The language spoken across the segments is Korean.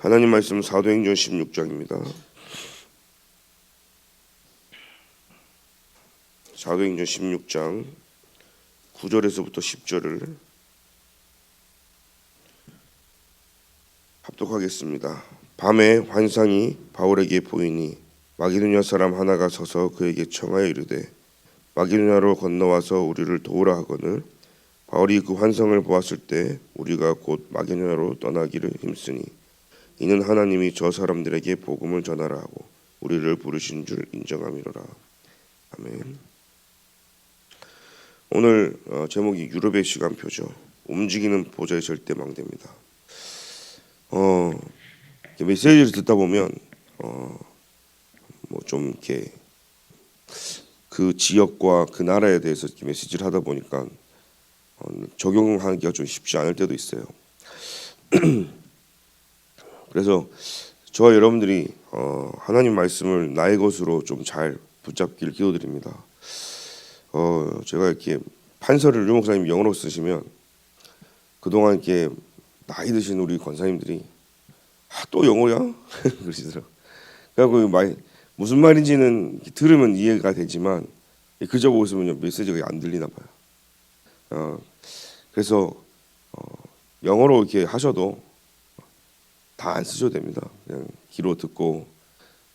하나님 말씀 사도행전 16장입니다. 사도행전 16장 9절에서부터 10절을 합독하겠습니다. 밤에 환상이 바울에게 보이니 마게도냐 사람 하나가 서서 그에게 청하여 이르되 마게도냐로 건너와서 우리를 도우라 하거늘 바울이 그 환상을 보았을 때 우리가 곧 마게도냐로 떠나기를 힘쓰니 이는 하나님이 저 사람들에게 복음을 전하라 하고 우리를 부르신 줄 인정함이로라. 아멘. 오늘 제목이 유럽의 시간표죠. 움직이는 보좌의 절대망대입니다. 메시지를 듣다 보면 뭐 좀 이렇게 그 지역과 그 나라에 대해서 이렇게 메시지를 하다 보니까 적용하기가 좀 쉽지 않을 때도 있어요. 그래서 저와 여러분들이 하나님 말씀을 나의 것으로 좀 잘 붙잡기를 기도드립니다. 제가 이렇게 판서를 류 목사님 영어로 쓰시면 그동안 이렇게 나이 드신 우리 권사님들이 또 영어야? 그러시더라고요. 그래서 무슨 말인지는 들으면 이해가 되지만 그저 보고 있으면 메시지가 안 들리나 봐요. 그래서 영어로 이렇게 하셔도 다 안 쓰셔도 됩니다. 그냥 귀로 듣고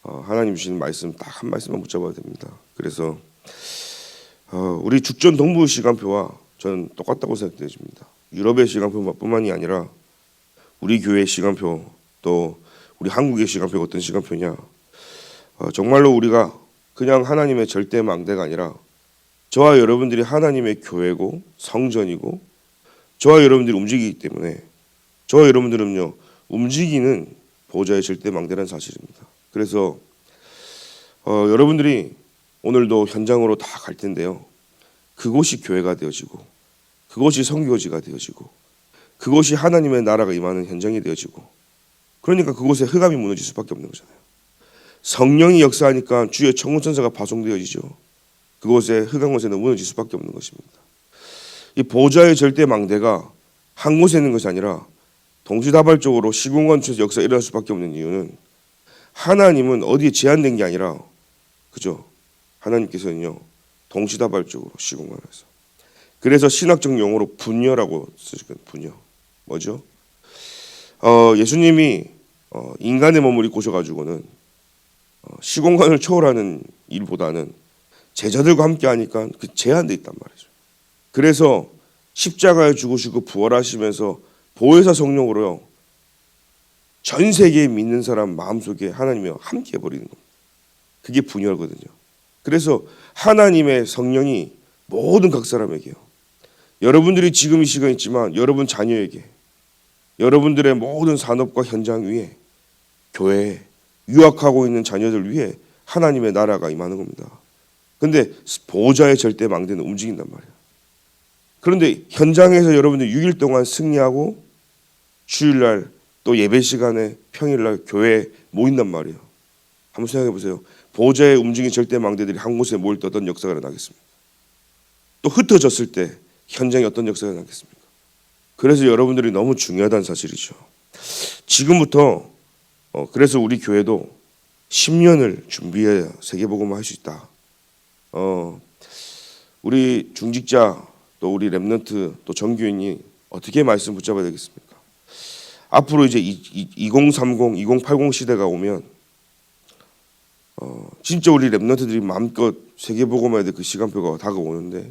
하나님 주시는 말씀 딱 한 말씀만 붙잡아야 됩니다. 그래서 우리 죽전 동부 시간표와 저는 똑같다고 생각됩니다. 유럽의 시간표뿐만이 아니라 우리 교회의 시간표 또 우리 한국의 시간표가 어떤 시간표냐, 정말로 우리가 그냥 하나님의 절대 망대가 아니라 저와 여러분들이 하나님의 교회고 성전이고 저와 여러분들이 움직이기 때문에 저와 여러분들은요 움직이는 보좌의 절대 망대라는 사실입니다. 그래서 여러분들이 오늘도 현장으로 다 갈 텐데요, 그곳이 교회가 되어지고 그곳이 선교지가 되어지고 그곳이 하나님의 나라가 임하는 현장이 되어지고, 그러니까 그곳에 흑암이 무너질 수밖에 없는 거잖아요. 성령이 역사하니까 주의 천군천사가 파송되어지죠. 그곳에 흑암 곳에는 무너질 수밖에 없는 것입니다. 이 보좌의 절대 망대가 한 곳에 있는 것이 아니라 동시다발적으로 시공간처에서 역사가 일어날 수밖에 없는 이유는 하나님은 어디에 제한된 게 아니라, 그죠? 하나님께서는요 동시다발적으로 시공간에서. 그래서 신학적 용어로 분여라고 쓰시거든요. 분여. 뭐죠? 예수님이 인간의 몸을 입고 오셔가지고는 시공간을 초월하는 일보다는 제자들과 함께 하니까 그 제한돼 있단 말이죠. 그래서 십자가에 죽으시고 부활하시면서 보혜사 성령으로요 전 세계에 믿는 사람 마음속에 하나님이 함께 해버리는 겁니다. 그게 분열거든요. 그래서 하나님의 성령이 모든 각 사람에게요, 여러분들이 지금 이 시간 있지만 여러분 자녀에게, 여러분들의 모든 산업과 현장 위에, 교회에, 유학하고 있는 자녀들 위해 하나님의 나라가 임하는 겁니다. 그런데 보좌의 절대 망대는 움직인단 말이에요. 그런데 현장에서 여러분들 6일 동안 승리하고 주일날 또 예배 시간에 평일날 교회에 모인단 말이에요. 한번 생각해 보세요. 보좌의 움직인 절대 망대들이 한 곳에 모일 때 어떤 역사가 일어나겠습니까? 또 흩어졌을 때 현장에 어떤 역사가 일어나겠습니까? 그래서 여러분들이 너무 중요하다는 사실이죠. 지금부터 그래서 우리 교회도 10년을 준비해야 세계복음을 할 수 있다. 우리 중직자 또 우리 렘넌트 또 정교인이 어떻게 말씀 붙잡아야 되겠습니까? 앞으로 이제 2030, 2080 시대가 오면 진짜 우리 렘넌트들이 마음껏 세계복음해야 될 그 시간표가 다가오는데,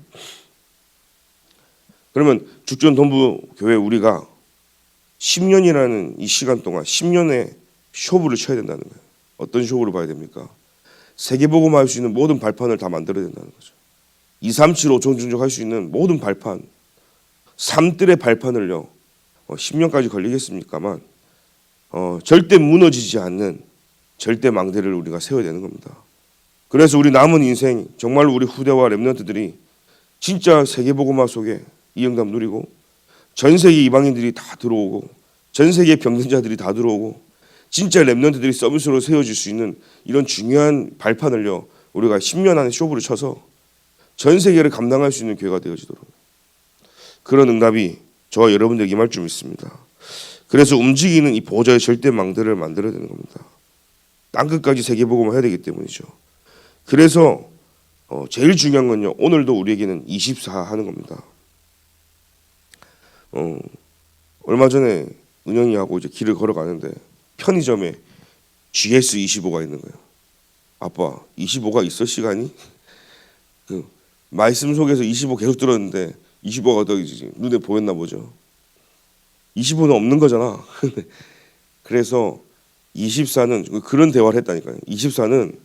그러면 죽전 동부 교회 우리가 10년이라는 이 시간 동안 10년의 쇼부를 쳐야 된다는 거예요. 어떤 쇼부를 봐야 됩니까? 세계복음할 수 있는 모든 발판을 다 만들어야 된다는 거죠. 237 5청중적 할 수 있는 모든 발판, 삶들의 발판을요 10년까지 걸리겠습니까만 절대 무너지지 않는 절대 망대를 우리가 세워야 되는 겁니다. 그래서 우리 남은 인생 정말로 우리 후대와 렘넌트들이 진짜 세계복음화 속에 이 영감 누리고 전 세계 이방인들이 다 들어오고 전 세계 병든자들이 다 들어오고 진짜 렘넌트들이 서비스로 세워질 수 있는 이런 중요한 발판을요 우리가 10년 안에 쇼부를 쳐서 전 세계를 감당할 수 있는 교회가 되어지도록, 그런 응답이 저와 여러분들에게 임할 줄 믿습니다. 그래서 움직이는 이 보좌의 절대망대를 만들어야 되는 겁니다. 땅끝까지 세계복음을 해야 되기 때문이죠. 그래서 제일 중요한 건요, 오늘도 우리에게는 24 하는 겁니다. 얼마 전에 은영이하고 이제 길을 걸어가는데 편의점에 GS25가 있는 거예요. 아빠, 25가 있어 시간이? 그 말씀 속에서 25 계속 들었는데 25가 더 눈에 보였나 보죠. 25는 없는 거잖아. 그래서 24는 그런 대화를 했다니까요. 24는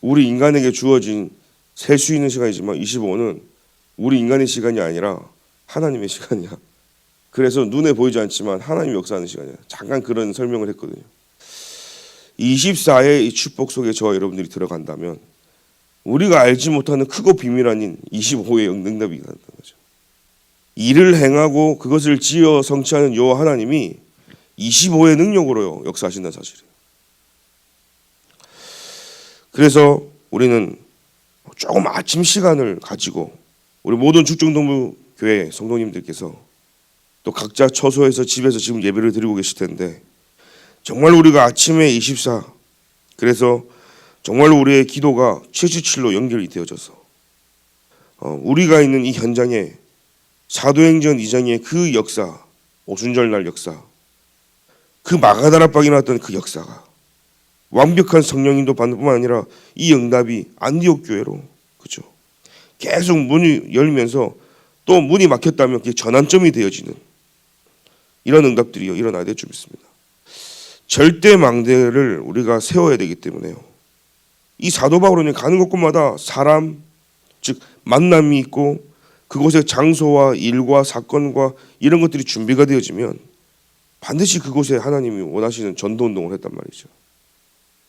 우리 인간에게 주어진 셀 수 있는 시간이지만 25는 우리 인간의 시간이 아니라 하나님의 시간이야. 그래서 눈에 보이지 않지만 하나님이 역사하는 시간이야. 잠깐 그런 설명을 했거든요. 24의 이 축복 속에 저와 여러분들이 들어간다면 우리가 알지 못하는 크고 비밀 아닌 25의 응답이 있다는 거죠. 일을 행하고 그것을 지어 성취하는 여호와 하나님이 25의 능력으로 역사하신다는 사실이에요. 그래서 우리는 조금 아침 시간을 가지고 우리 모든 죽정동부 교회 성도님들께서 또 각자 처소에서 집에서 지금 예배를 드리고 계실 텐데 정말 우리가 아침에 24, 그래서 정말 우리의 기도가 777로 연결이 되어져서 우리가 있는 이 현장에 사도행전 2장의 그 역사, 오순절날 역사, 그 마가다라방이 나왔던 그 역사가 완벽한 성령인도 받는 뿐만 아니라 이 응답이 안디옥 교회로, 그죠? 계속 문이 열면서 또 문이 막혔다면 그게 전환점이 되어지는 이런 응답들이 일어나야 될 줄 믿습니다. 절대 망대를 우리가 세워야 되기 때문에요. 이 사도 바울은 가는 곳곳마다 사람, 즉 만남이 있고 그곳의 장소와 일과 사건과 이런 것들이 준비가 되어지면 반드시 그곳에 하나님이 원하시는 전도운동을 했단 말이죠.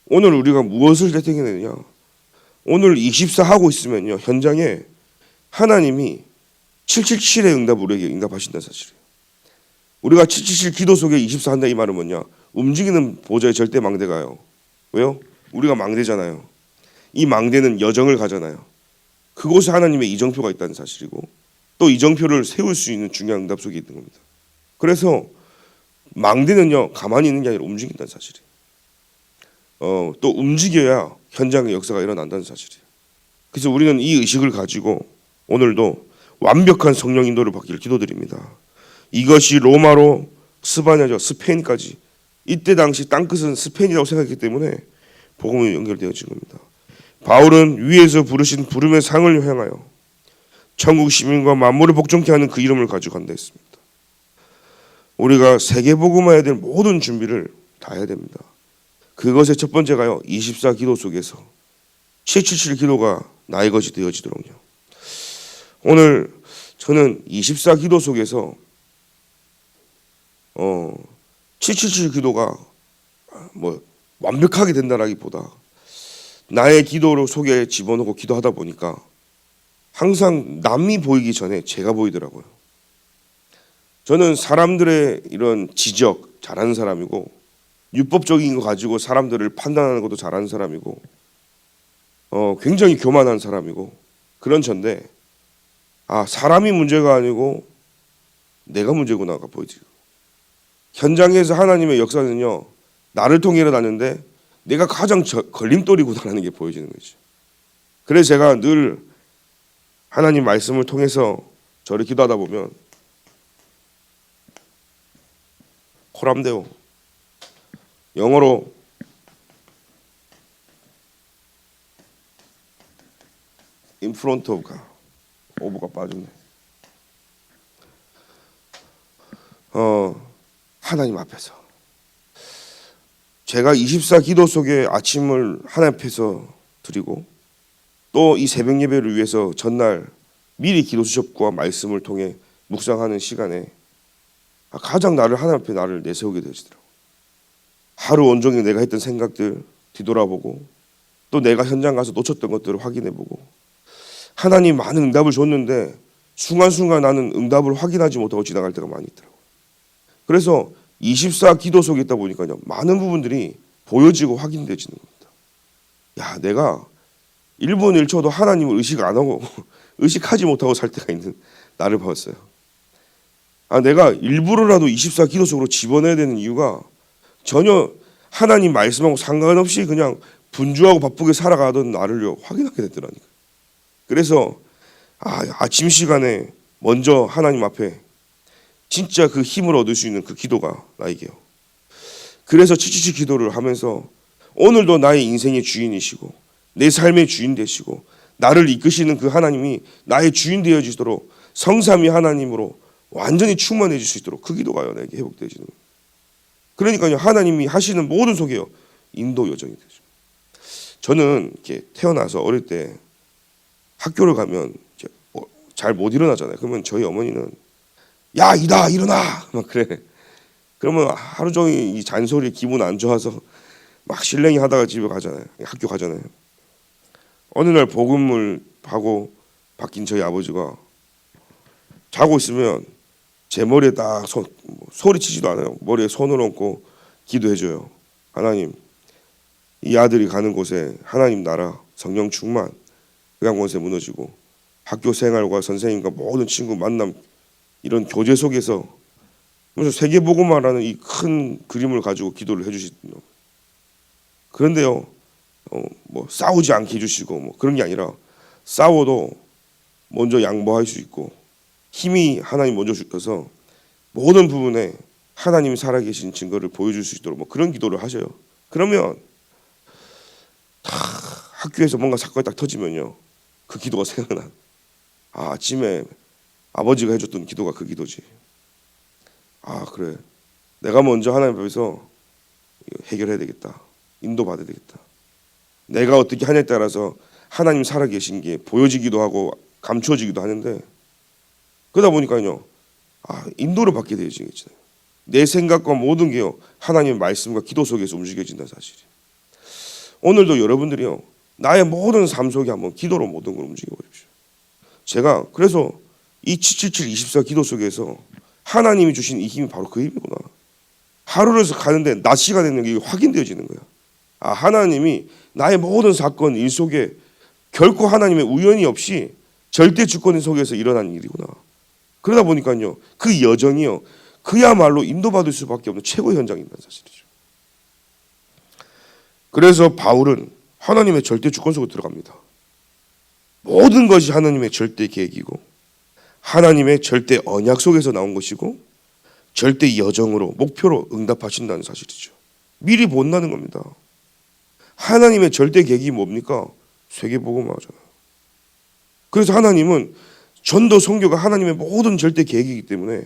오늘 우리가 무엇을 대통해야 되느냐? 오늘 24 하고 있으면요, 현장에 하나님이 777의 응답을 우리에게 응답하신다는 사실이에요. 우리가 777 기도 속에 24 한다 이 말은 뭐냐? 움직이는 보좌의 절대 망대가요. 왜요? 우리가 망대잖아요. 이 망대는 여정을 가잖아요. 그곳에 하나님의 이정표가 있다는 사실이고 또 이정표를 세울 수 있는 중요한 응답 속에 있는 겁니다. 그래서 망대는요, 가만히 있는 게 아니라 움직인다는 사실이에요. 또 움직여야 현장의 역사가 일어난다는 사실이에요. 그래서 우리는 이 의식을 가지고 오늘도 완벽한 성령 인도를 받기를 기도드립니다. 이것이 로마로 스바냐죠, 스페인까지. 이때 당시 땅끝은 스페인이라고 생각했기 때문에 복음이 연결되어진 겁니다. 바울은 위에서 부르신 부름의 상을 향하여 천국 시민과 만물을 복종케 하는 그 이름을 가지고 간다 했습니다. 우리가 세계 복음화해야 될 모든 준비를 다 해야 됩니다. 그것의 첫 번째가요, 24 기도 속에서 777 기도가 나의 것이 되어지도록요. 오늘 저는 24 기도 속에서 777 기도가 뭐 완벽하게 된다라기보다 나의 기도를 속에 집어넣고 기도하다 보니까 항상 남이 보이기 전에 제가 보이더라고요. 저는 사람들의 이런 지적 잘하는 사람이고 율법적인 거 가지고 사람들을 판단하는 것도 잘하는 사람이고 굉장히 교만한 사람이고 그런 전데 사람이 문제가 아니고 내가 문제구나가 보이지. 현장에서 하나님의 역사는요, 나를 통해 일어나는데 내가 가장 걸림돌이구나라는 게 보여지는 거죠. 그래서 제가 늘 하나님 말씀을 통해서 저를 기도하다 보면 코람데오, 영어로 in front of God, 오브가 빠졌네. 하나님 앞에서 제가 24 기도 속에 아침을 하나님 앞에서 드리고 또 이 새벽 예배를 위해서 전날 미리 기도 수첩과 말씀을 통해 묵상하는 시간에 가장 하나님 앞에 나를 내세우게 되시더라고요. 하루 온종일 내가 했던 생각들 뒤돌아보고 또 내가 현장 가서 놓쳤던 것들을 확인해보고 하나님 많은 응답을 줬는데 순간순간 나는 응답을 확인하지 못하고 지나갈 때가 많이 있더라고요. 그래서 24 기도 속에 있다 보니까요, 많은 부분들이 보여지고 확인되어지는 겁니다. 야, 내가 1분 1초도 하나님을 의식 안 하고 의식하지 못하고 살 때가 있는 나를 봤어요. 내가 일부러라도 24 기도 속으로 집어넣어야 되는 이유가 전혀 하나님 말씀하고 상관없이 그냥 분주하고 바쁘게 살아가던 나를요 확인하게 되더라니까. 그래서 아침 시간에 먼저 하나님 앞에 진짜 그 힘을 얻을 수 있는 그 기도가 나에게요. 그래서 치치치 기도를 하면서 오늘도 나의 인생의 주인이시고 내 삶의 주인 되시고 나를 이끄시는 그 하나님이 나의 주인 되어지도록 성삼위 하나님으로 완전히 충만해질 수 있도록 그 기도가요 내게 회복되어지는 거예요. 그러니까요 하나님이 하시는 모든 속에요 인도 여정이 되죠. 저는 이렇게 태어나서 어릴 때 학교를 가면 잘 못 일어나잖아요. 그러면 저희 어머니는 야 이다 일어나 막 그래. 그러면 하루 종일 이 잔소리에 기분 안 좋아서 막 실랭이 하다가 집에 가잖아요. 학교 가잖아요. 어느 날 복음을 하고 바뀐 저희 아버지가 자고 있으면 제 머리에 딱 소리치지도 않아요. 머리에 손을 얹고 기도해줘요. 하나님 이 아들이 가는 곳에 하나님 나라 성령 충만 흑암 권세 무너지고 학교 생활과 선생님과 모든 친구 만남 이런 교제 속에서 그래서 세계복음화라는 이 큰 그림을 가지고 기도를 해주시거든요. 그런데요 뭐 싸우지 않게 해주시고 뭐 그런 게 아니라 싸워도 먼저 양보할 수 있고 힘이 하나님 먼저 주셔서 모든 부분에 하나님이 살아계신 증거를 보여줄 수 있도록 뭐 그런 기도를 하셔요. 그러면 학교에서 뭔가 사건이 딱 터지면요 그 기도가 생각나. 아침에 아버지가 해줬던 기도가 그 기도지. 그래 내가 먼저 하나님 앞에서 해결해야 되겠다. 인도받아야 되겠다. 내가 어떻게 하냐에 따라서 하나님 살아계신 게 보여지기도 하고 감추어지기도 하는데 그러다 보니까요 인도를 받게 되어지겠죠. 내 생각과 모든 게요 하나님의 말씀과 기도 속에서 움직여진다는 사실이. 오늘도 여러분들이요 나의 모든 삶 속에 한번 기도로 모든 걸 움직여 보십시오. 제가 그래서 이 77724 기도 속에서 하나님이 주신 이 힘이 바로 그 힘이구나. 하루를 가는데 낮 시간에 있는 게 확인되어지는 거야. 하나님이 나의 모든 사건 일 속에 결코 하나님의 우연이 없이 절대 주권 속에서 일어난 일이구나. 그러다 보니까요 그 여정이요 그야말로 인도받을 수밖에 없는 최고의 현장이라는 사실이죠. 그래서 바울은 하나님의 절대 주권 속으로 들어갑니다. 모든 것이 하나님의 절대 계획이고 하나님의 절대 언약 속에서 나온 것이고 절대 여정으로 목표로 응답하신다는 사실이죠. 미리 본다는 겁니다. 하나님의 절대 계획이 뭡니까? 세계복음화잖아요. 그래서 하나님은 전도 선교가 하나님의 모든 절대 계획이기 때문에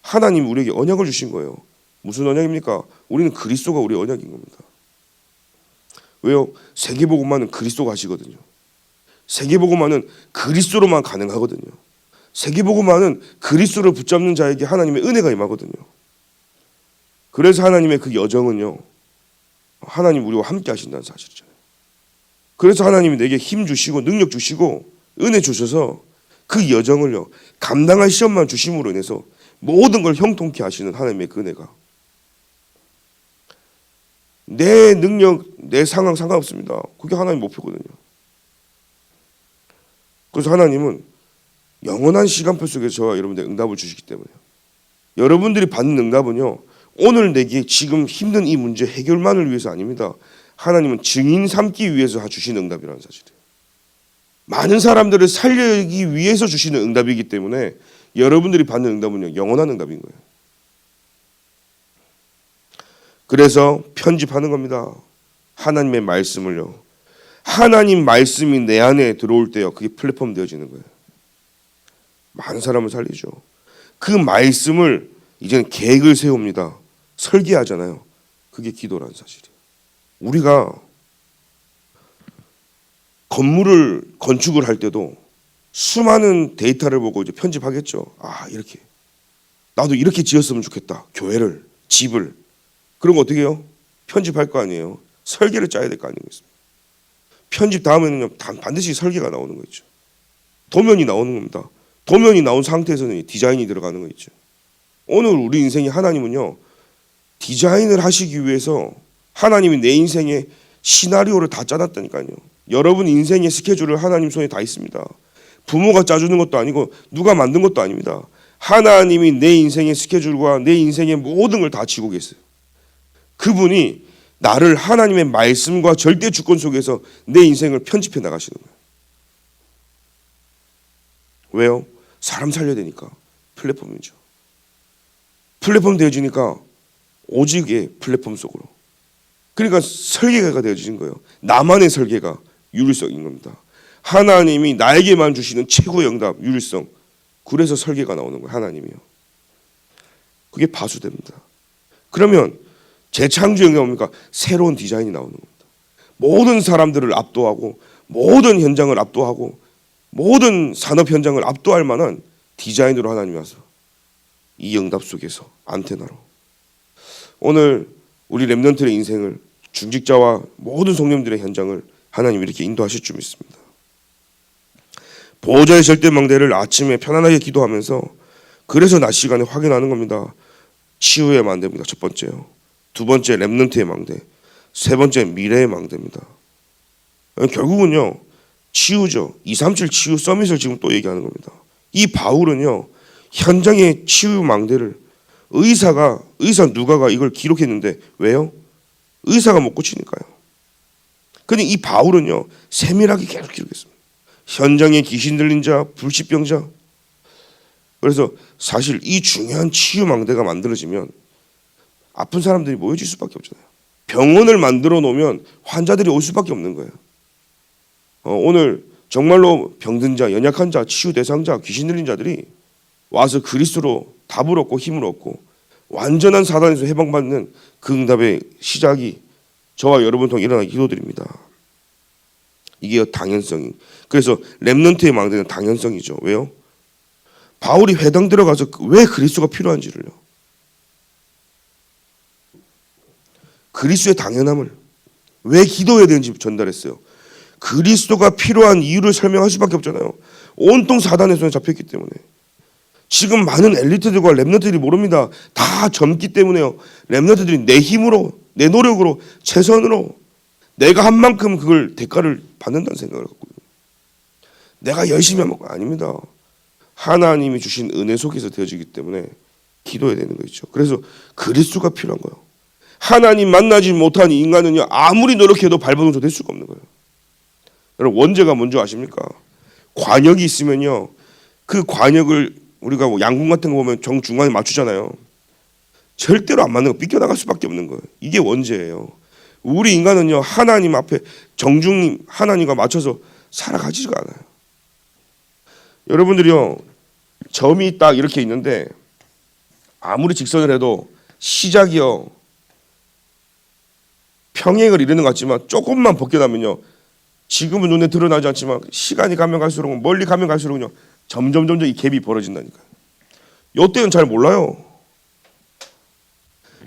하나님이 우리에게 언약을 주신 거예요. 무슨 언약입니까? 우리는 그리스도가 우리의 언약인 겁니다. 왜요? 세계복음화는 그리스도가 하시거든요. 세계복음화는 그리스도로만 가능하거든요. 세계복음화는 그리스도를 붙잡는 자에게 하나님의 은혜가 임하거든요. 그래서 하나님의 그 여정은요 하나님 우리와 함께 하신다는 사실이잖아요. 그래서 하나님이 내게 힘 주시고 능력 주시고 은혜 주셔서 그 여정을요 감당할 시험만 주심으로 인해서 모든 걸 형통케 하시는 하나님의 그 은혜가 내 능력 내 상황 상관없습니다. 그게 하나님의 목표거든요. 그래서 하나님은 영원한 시간표 속에 저와 여러분들 응답을 주시기 때문에 여러분들이 받는 응답은요 오늘 내게 지금 힘든 이 문제 해결만을 위해서 아닙니다. 하나님은 증인 삼기 위해서 주시는 응답이라는 사실이에요. 많은 사람들을 살리기 위해서 주시는 응답이기 때문에 여러분들이 받는 응답은요 영원한 응답인 거예요. 그래서 편집하는 겁니다. 하나님의 말씀을요. 하나님 말씀이 내 안에 들어올 때요 그게 플랫폼 되어지는 거예요. 많은 사람을 살리죠. 그 말씀을 이제는 계획을 세웁니다. 설계하잖아요. 그게 기도라는 사실이에요. 우리가 건물을 건축을 할 때도 수많은 데이터를 보고 이제 편집하겠죠. 이렇게 나도 이렇게 지었으면 좋겠다. 교회를, 집을. 그런 거 어떻게 해요? 편집할 거 아니에요. 설계를 짜야 될 거 아니겠습니까? 편집 다음에는요 반드시 설계가 나오는 거 있죠. 도면이 나오는 겁니다. 도면이 나온 상태에서는 디자인이 들어가는 거 있죠. 오늘 우리 인생이 하나님은요 디자인을 하시기 위해서 하나님이 내 인생의 시나리오를 다 짜놨다니까요. 여러분 인생의 스케줄을 하나님 손에 다 있습니다. 부모가 짜주는 것도 아니고 누가 만든 것도 아닙니다. 하나님이 내 인생의 스케줄과 내 인생의 모든 걸 다 지고 계세요. 그분이 나를 하나님의 말씀과 절대 주권 속에서 내 인생을 편집해 나가시는 거예요. 왜요? 사람 살려야 되니까. 플랫폼이죠. 플랫폼 되어지니까 오직의 플랫폼 속으로. 그러니까 설계가 되어지는 거예요. 나만의 설계가 유일성인 겁니다. 하나님이 나에게만 주시는 최고의 응답, 유일성. 그래서 설계가 나오는 거예요. 하나님이요. 그게 파수됩니다. 그러면 재창조형이 뭡니까? 새로운 디자인이 나오는 겁니다. 모든 사람들을 압도하고 모든 현장을 압도하고 모든 산업 현장을 압도할 만한 디자인으로 하나님이 와서 이 응답 속에서 안테나로 오늘 우리 렘넌트의 인생을 중직자와 모든 성령들의 현장을 하나님이 이렇게 인도하실 줄 믿습니다. 보호자의 절대 망대를 아침에 편안하게 기도하면서 그래서 낮 시간에 확인하는 겁니다. 치유의 망대입니다. 첫 번째요. 두 번째 렘넌트의 망대. 세 번째 미래의 망대입니다. 결국은요. 치유죠. 237 치유 서밋을 지금 또 얘기하는 겁니다. 이 바울은요. 현장의 치유 망대를 의사 누가가 이걸 기록했는데 왜요? 의사가 못 고치니까요. 근데 이 바울은요. 세밀하게 계속 기록했습니다. 현장에 귀신 들린 자, 불치병자. 그래서 사실 이 중요한 치유 망대가 만들어지면 아픈 사람들이 모여질 수밖에 없잖아요. 병원을 만들어 놓으면 환자들이 올 수밖에 없는 거예요. 오늘 정말로 병든 자, 연약한 자, 치유 대상자, 귀신 들린 자들이 와서 그리스도로 답을 얻고 힘을 얻고 완전한 사단에서 해방받는 그 응답의 시작이 저와 여러분 통해 일어나기 기도드립니다. 이게 당연성이. 그래서 렘넌트의 망대는 당연성이죠. 왜요? 바울이 회당 들어가서 왜 그리스도가 필요한지를요. 그리스도의 당연함을 왜 기도해야 되는지 전달했어요. 그리스도가 필요한 이유를 설명할 수밖에 없잖아요. 온통 사단의 손에 잡혔기 때문에. 지금 많은 엘리트들과 렘넌트들이 모릅니다. 다 젊기 때문에요. 렘넌트들이 내 힘으로, 내 노력으로, 최선으로 내가 한 만큼 그걸 대가를 받는다는 생각을 갖고 있어요. 내가 열심히 하면 아닙니다. 하나님이 주신 은혜 속에서 되어지기 때문에 기도해야 되는 거 있죠. 그래서 그리스도가 필요한 거예요. 하나님 만나지 못한 인간은요 아무리 노력해도 발버둥 될 수가 없는 거예요. 여러분 원죄가 뭔지 아십니까? 관역이 있으면요 그 관역을 우리가 뭐 양궁 같은 거 보면 정중간에 맞추잖아요. 절대로 안 맞는 거 삐껴나갈 수밖에 없는 거예요. 이게 원죄예요. 우리 인간은요 하나님 앞에 정중 하나님과 맞춰서 살아가지가 않아요. 여러분들이요 점이 딱 이렇게 있는데 아무리 직선을 해도 시작이요 평행을 이루는 것 같지만 조금만 벗겨나면요 지금은 눈에 드러나지 않지만 시간이 가면 갈수록 멀리 가면 갈수록요 점점 이 갭이 벌어진다니까요. 이때는 잘 몰라요.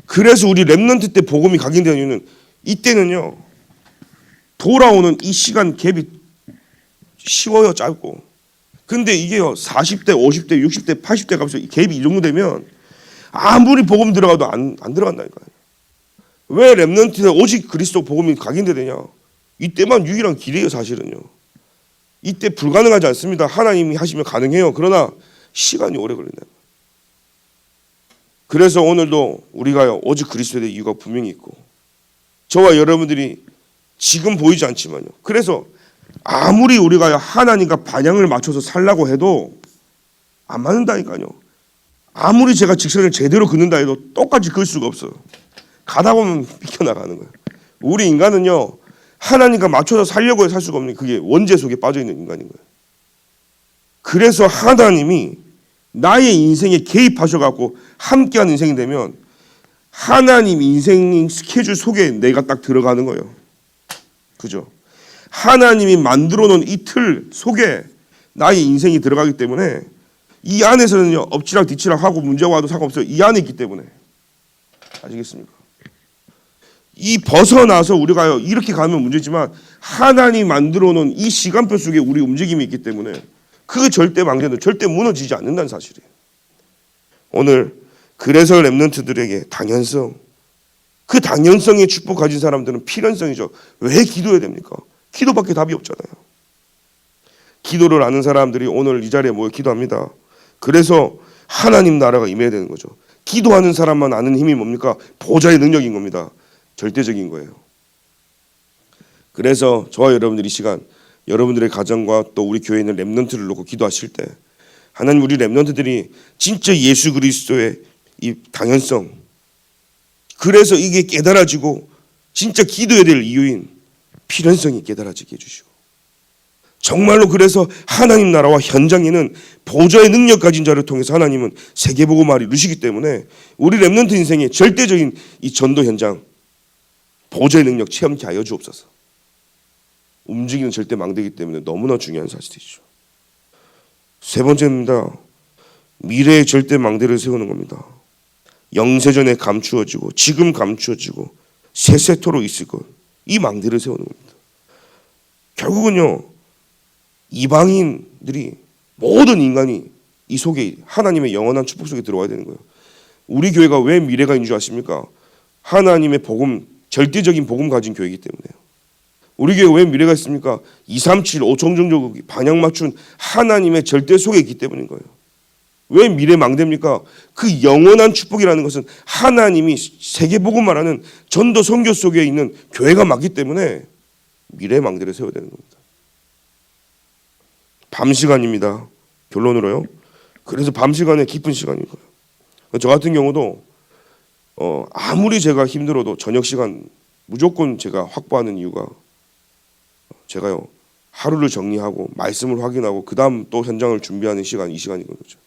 그래서 우리 렘넌트 때 복음이 각인되는 이유는 이때는요 돌아오는 이 시간 갭이 쉬워요. 짧고. 근데 이게요 40대 50대 60대 80대 가면서 이 갭이 이 정도 되면 아무리 복음 들어가도 안 들어간다니까요. 왜 렘넌트에 오직 그리스도 복음이 각인되느냐? 이때만 유일한 길이에요. 사실은요. 이때 불가능하지 않습니다. 하나님이 하시면 가능해요. 그러나 시간이 오래 걸린다. 그래서 오늘도 우리가요 오직 그리스도에 대한 이유가 분명히 있고 저와 여러분들이 지금 보이지 않지만요. 그래서 아무리 우리가 하나님과 반향을 맞춰서 살라고 해도 안 맞는다니까요. 아무리 제가 직선을 제대로 긋는다 해도 똑같이 그을 수가 없어요. 가다 보면 삐켜나가는 거예요. 우리 인간은요 하나님과 맞춰서 살려고 살 수가 없는 그게 원죄 속에 빠져있는 인간인 거예요. 그래서 하나님이 나의 인생에 개입하셔갖고 함께하는 인생이 되면 하나님 인생 스케줄 속에 내가 딱 들어가는 거예요. 그죠? 하나님이 만들어 놓은 이 틀 속에 나의 인생이 들어가기 때문에 이 안에서는요 엎치락 뒤치락 하고 문제가 와도 상관없어요. 이 안에 있기 때문에. 아시겠습니까? 이 벗어나서 우리가 이렇게 가면 문제지만 하나님이 만들어 놓은 이 시간표 속에 우리 움직임이 있기 때문에 그 절대 망대는 절대 무너지지 않는다는 사실이에요. 오늘 그래서 렘넌트들에게 당연성, 그 당연성의 축복 가진 사람들은 필연성이죠. 왜 기도해야 됩니까? 기도밖에 답이 없잖아요. 기도를 아는 사람들이 오늘 이 자리에 모여 기도합니다. 그래서 하나님 나라가 임해야 되는 거죠. 기도하는 사람만 아는 힘이 뭡니까? 보좌의 능력인 겁니다. 절대적인 거예요. 그래서 저와 여러분들이 이 시간 여러분들의 가정과 또 우리 교회에 있는 렘넌트를 놓고 기도하실 때 하나님 우리 렘넌트들이 진짜 예수 그리스도의 이 당연성, 그래서 이게 깨달아지고 진짜 기도해야 될 이유인 필연성이 깨달아지게 해주시고, 정말로 그래서 하나님 나라와 현장에는 보좌의 능력 가진 자를 통해서 하나님은 세계복음화를 이루시기 때문에 우리 렘넌트 인생의 절대적인 이 전도 현장 보좌의 능력 체험케 하여 주옵소서. 움직이는 절대 망대이기 때문에 너무나 중요한 사실이죠. 세 번째입니다. 미래의 절대 망대를 세우는 겁니다. 영세전에 감추어지고 지금 감추어지고 세세토록 있을 것, 이 망대를 세우는 겁니다. 결국은요, 이방인들이 모든 인간이 이 속에 하나님의 영원한 축복 속에 들어와야 되는 거예요. 우리 교회가 왜 미래가 있는 줄 아십니까? 하나님의 복음, 절대적인 복음 가진 교회이기 때문에요. 우리 교회 왜 미래가 있습니까? 237, 5청정적 반향 맞춘 하나님의 절대 속에 있기 때문인 거예요. 왜 미래 망대입니까? 그 영원한 축복이라는 것은 하나님이 세계복음 말하는 전도 선교 속에 있는 교회가 맞기 때문에 미래 망대를 세워야 되는 겁니다. 밤 시간입니다. 결론으로요. 그래서 밤 시간에 기쁜 시간인 거예요. 저 같은 경우도 아무리 제가 힘들어도 저녁 시간 무조건 제가 확보하는 이유가, 제가요 하루를 정리하고 말씀을 확인하고 그 다음 또 현장을 준비하는 시간, 이 시간이거든요.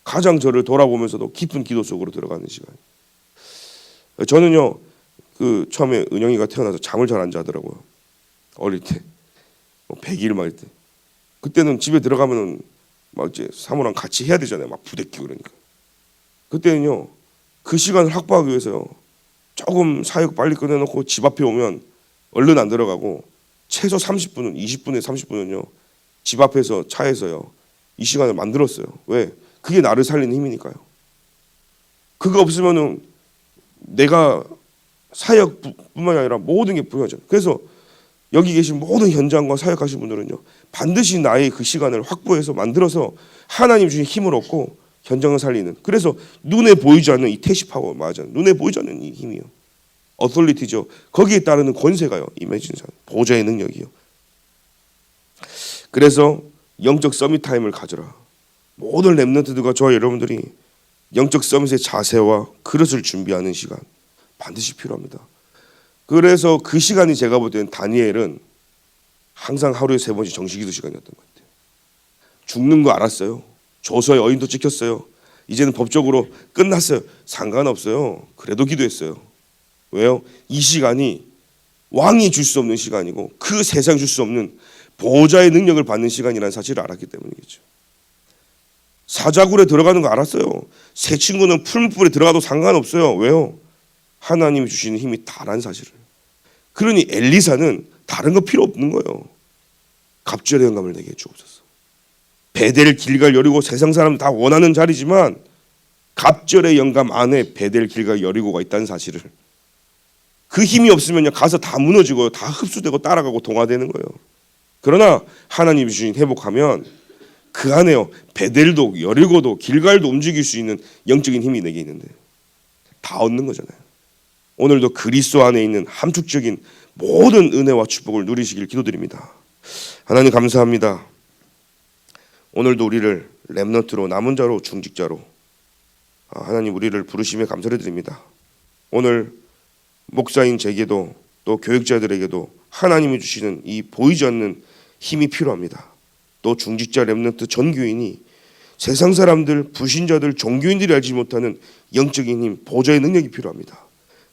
가장 저를 돌아보면서도 깊은 기도 속으로 들어가는 시간. 저는요 처음에 은영이가 태어나서 잠을 잘 안 자더라고요. 어릴 때 100일 말 때. 그때는 집에 들어가면은 막 이제 사모랑 같이 해야 되잖아요. 막 부대끼고 그러니까. 그때는요 그 시간을 확보하기 위해서요 조금 사역 빨리 끝내놓고 집 앞에 오면 얼른 안 들어가고 최소 30분은 20분에 30분은요 집 앞에서 차에서요 이 시간을 만들었어요. 왜? 그게 나를 살리는 힘이니까요. 그거 없으면은 내가 사역뿐만이 아니라 모든 게 불가하잖아요. 그래서 여기 계신 모든 현장과 사역하신 분들은요 반드시 나의 그 시간을 확보해서 만들어서 하나님 주신 힘을 얻고 현장을 살리는, 그래서 눈에 보이지 않는 이 태시파워, 맞아요. 눈에 보이지 않는 이 힘이요, 어설리티죠. 거기에 따르는 권세가요 임해진사, 보좌의 능력이요. 그래서 영적 서밋 타임을 가져라. 모든 렘넌트들과 저와 여러분들이 영적 서밋의 자세와 그릇을 준비하는 시간 반드시 필요합니다. 그래서 그 시간이 제가 볼 때는 다니엘은 항상 하루에 3번씩 정식기도 시간이었던 것 같아요. 죽는 거 알았어요. 조서의 어인도 찍혔어요. 이제는 법적으로 끝났어요. 상관없어요. 그래도 기도했어요. 왜요? 이 시간이 왕이 줄 수 없는 시간이고 그 세상이 줄 수 없는 보호자의 능력을 받는 시간이라는 사실을 알았기 때문이겠죠. 사자굴에 들어가는 거 알았어요. 새 친구는 풀무불에 들어가도 상관없어요. 왜요? 하나님이 주시는 힘이 다란 사실을. 그러니 엘리사는 다른 거 필요 없는 거예요. 갑절의 영감을 내게 주옵소서. 베델, 길갈, 여리고 세상 사람 다 원하는 자리지만 갑절의 영감 안에 베델, 길갈, 여리고가 있다는 사실을. 그 힘이 없으면요 가서 다 무너지고요, 다 흡수되고 따라가고 동화되는 거예요. 그러나 하나님이 주신 회복하면 그 안에요 베델도 여리고도 길갈도 움직일 수 있는 영적인 힘이 내게 있는데 다 얻는 거잖아요. 오늘도 그리스도 안에 있는 함축적인 모든 은혜와 축복을 누리시길 기도드립니다. 하나님 감사합니다. 오늘도 우리를 렘넌트로, 남은 자로, 중직자로 하나님 우리를 부르심에 감사를 드립니다. 오늘 목사인 제게도 또 교육자들에게도 하나님이 주시는 이 보이지 않는 힘이 필요합니다. 또 중직자 렘넌트 전교인이 세상 사람들, 불신자들, 종교인들이 알지 못하는 영적인 힘, 보좌의 능력이 필요합니다.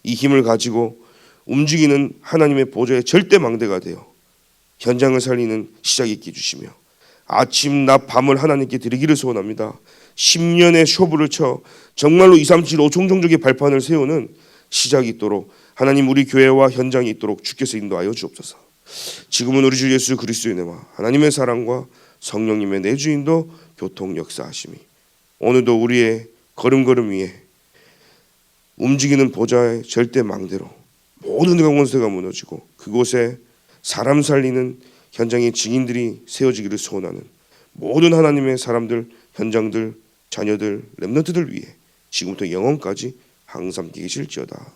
이 힘을 가지고 움직이는 하나님의 보좌의 절대 망대가 되어 현장을 살리는 시작이 있게 해주시며 아침, 낮, 밤을 하나님께 드리기를 소원합니다. 10년의 쇼부를 쳐 정말로 237, 5총종족의 발판을 세우는 시작이 있도록 하나님 우리 교회와 현장이 있도록 주께서 인도하여 주옵소서. 지금은 우리 주 예수 그리스도의 은혜와 하나님의 사랑과 성령님의 내주인도 교통 역사하심이 오늘도 우리의 걸음걸음 위에 움직이는 보좌의 절대 망대로 모든 권세가 무너지고 그곳에 사람 살리는 현장의 증인들이 세워지기를 소원하는 모든 하나님의 사람들, 현장들, 자녀들 렘넌트들 위해 지금부터 영원까지 항상 계실지어다.